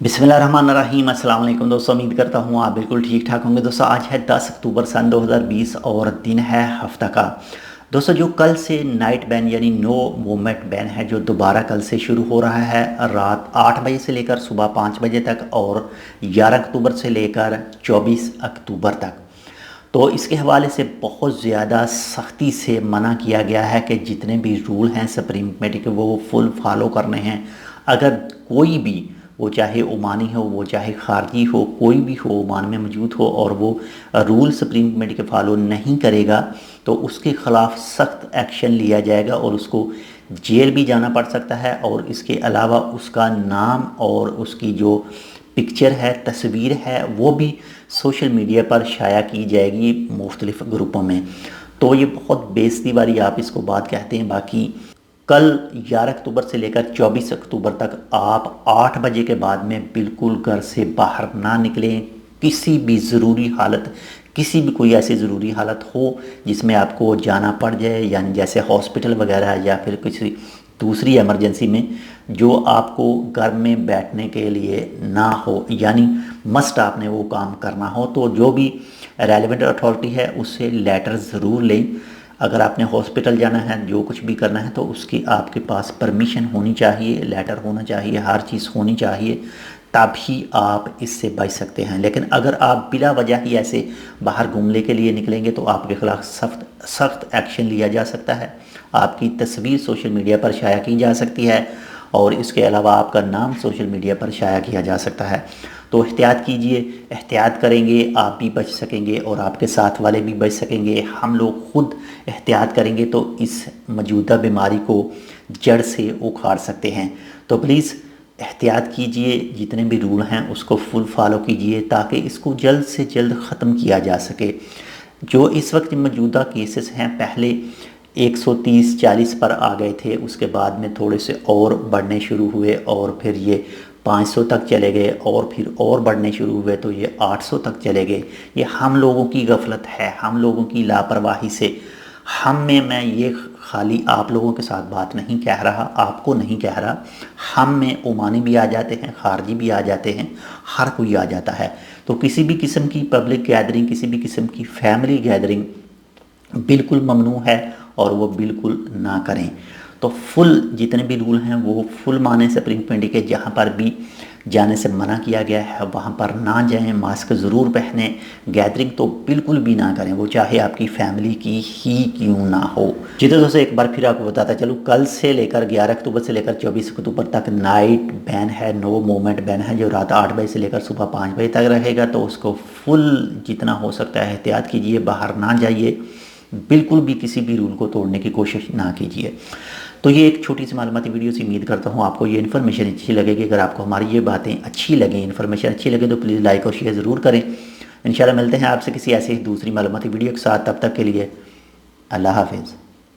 बिस्मिल्लाहिर्रहमानिर्रहीम। अस्सलाम वालेकुम दोस्तों, उम्मीद करता हूँ आप बिल्कुल ठीक ठाक होंगे। दोस्तों आज है 10 अक्टूबर सन 2020 और दिन है हफ्ता का। दोस्तों जो कल से नाइट बैन यानी नो मूवमेंट बैन है जो दोबारा कल से शुरू हो रहा है रात 8 बजे से लेकर सुबह 5 बजे तक और 11 अक्टूबर से लेकर 24 अक्टूबर तक। तो इसके हवाले से बहुत ज़्यादा सख्ती से मना किया गया है कि जितने भी रूल हैं सुप्रीम कमेटी के वो फुल फॉलो करने हैं। अगर कोई भी, वो चाहे ओमानी हो, वो चाहे खारजी हो, कोई भी हो ओमान में मौजूद हो और वो रूल सुप्रीम कमेटी के फॉलो नहीं करेगा तो उसके ख़िलाफ़ सख्त एक्शन लिया जाएगा और उसको जेल भी जाना पड़ सकता है। और इसके अलावा उसका नाम और उसकी जो पिक्चर है, तस्वीर है, वो भी सोशल मीडिया पर शाया की जाएगी मुख्तलिफ़ ग्रुपों में। तो ये बहुत बेइज्जती वाली आप इसको बात कहते हैं। बाकी कल 11 अक्टूबर से लेकर 24 अक्टूबर तक आप 8 बजे के बाद में बिल्कुल घर से बाहर ना निकलें। किसी भी ज़रूरी हालत, किसी भी कोई ऐसी ज़रूरी हालत हो जिसमें आपको जाना पड़ जाए, यानी जैसे हॉस्पिटल वगैरह या फिर किसी दूसरी इमरजेंसी में, जो आपको घर में बैठने के लिए ना हो, यानी मस्ट आपने वो काम करना हो, तो जो भी रेलिवेंट अथॉरिटी है उससे लेटर ज़रूर लें। अगर आपने हॉस्पिटल जाना है, जो कुछ भी करना है, तो उसकी आपके पास परमिशन होनी चाहिए, लेटर होना चाहिए, हर चीज़ होनी चाहिए, तभी आप इससे बच सकते हैं। लेकिन अगर आप बिला वजह ही ऐसे बाहर घूमने के लिए निकलेंगे तो आपके खिलाफ सख्त एक्शन लिया जा सकता है। आपकी तस्वीर सोशल मीडिया पर शाया की जा सकती है और इसके अलावा आपका नाम सोशल मीडिया पर शाया किया जा सकता है। तो एहतियात कीजिए, एहतियात करेंगे आप भी बच सकेंगे और आपके साथ वाले भी बच सकेंगे। हम लोग खुद एहतियात करेंगे तो इस मौजूदा बीमारी को जड़ से उखाड़ सकते हैं। तो प्लीज़ एहतियात कीजिए, जितने भी रूल हैं उसको फुल फॉलो कीजिए ताकि इसको जल्द से जल्द ख़त्म किया जा सके। जो इस वक्त मौजूदा केसेस हैं, पहले 130-40 पर आ गए थे, उसके बाद में थोड़े से और बढ़ने शुरू हुए और फिर ये 500 तक चले गए और फिर और बढ़ने शुरू हुए तो ये 800 तक चले गए। ये हम लोगों की गफलत है, हम लोगों की लापरवाही से। मैं ये खाली आप लोगों के साथ बात नहीं कह रहा, आपको नहीं कह रहा, हम में ओमानी भी आ जाते हैं, खारजी भी आ जाते हैं, हर कोई आ जाता है। तो किसी भी किस्म की पब्लिक गैदरिंग, किसी भी किस्म की फैमिली गैदरिंग बिल्कुल ममनू है और वो बिल्कुल ना करें। तो फुल जितने भी रूल हैं वो फुल माने सुप्रीम कमेटी के। जहाँ पर भी जाने से मना किया गया है वहाँ पर ना जाएं, मास्क ज़रूर पहने, गैदरिंग तो बिल्कुल भी ना करें, वो चाहे आपकी फैमिली की ही क्यों ना हो। जी तो दोस्तों एक बार फिर आपको बताता चलूँ, कल से लेकर 11 अक्टूबर से लेकर 24 अक्टूबर तक नाइट बैन है, नो मूवमेंट बैन है, जो रात 8 बजे से लेकर सुबह 5 बजे तक रहेगा। तो उसको फुल जितना हो सकता है एहतियात कीजिए, बाहर ना जाइए, बिल्कुल भी किसी भी रूल को तोड़ने की कोशिश ना कीजिए। तो ये एक छोटी सी मालूमाती वीडियो से उम्मीद करता हूँ आपको ये इन्फॉर्मेशन अच्छी लगेगी। अगर आपको हमारी ये बातें अच्छी लगें, इन्फॉर्मेशन अच्छी लगे तो प्लीज़ लाइक और शेयर ज़रूर करें। इंशाल्लाह मिलते हैं आपसे किसी ऐसी दूसरी मालूमाती वीडियो के साथ। तब तक के लिए अल्लाह हाफिज़।